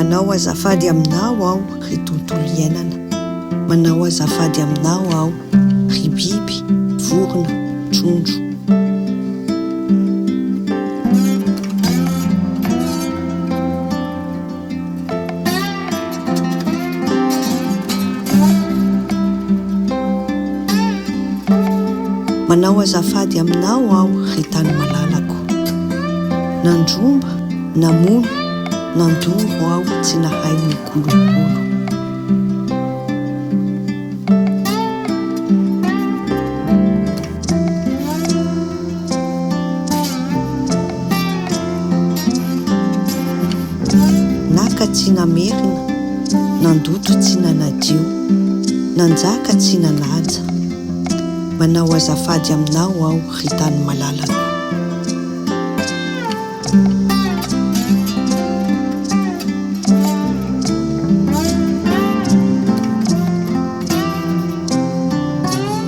manao azafady aminao aho ry tontolo iainana, manao azafady aminao aho ry biby, vorona, trondro. Manao azafady aminao aho ry tany malalako, nandromba, namono, nandoro aho tsy nahay mikolokolo. Naka tsy namerina, nandoto tsy nanadio, nanjaka tsy nanaja. Manao azafady aminao aho ry tany malalako.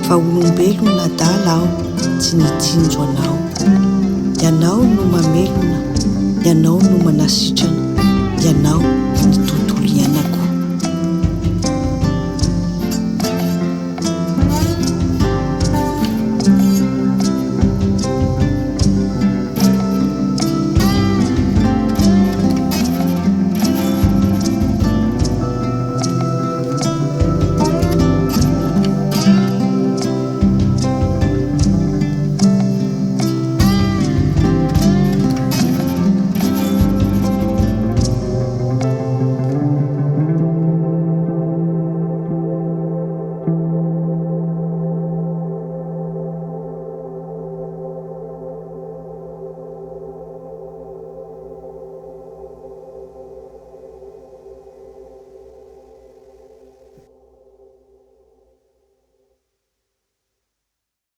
Fa olombelona nadala aho tsy nitsinjo anao. Ianao no mamelona, ianao no manasitrana, ianao ny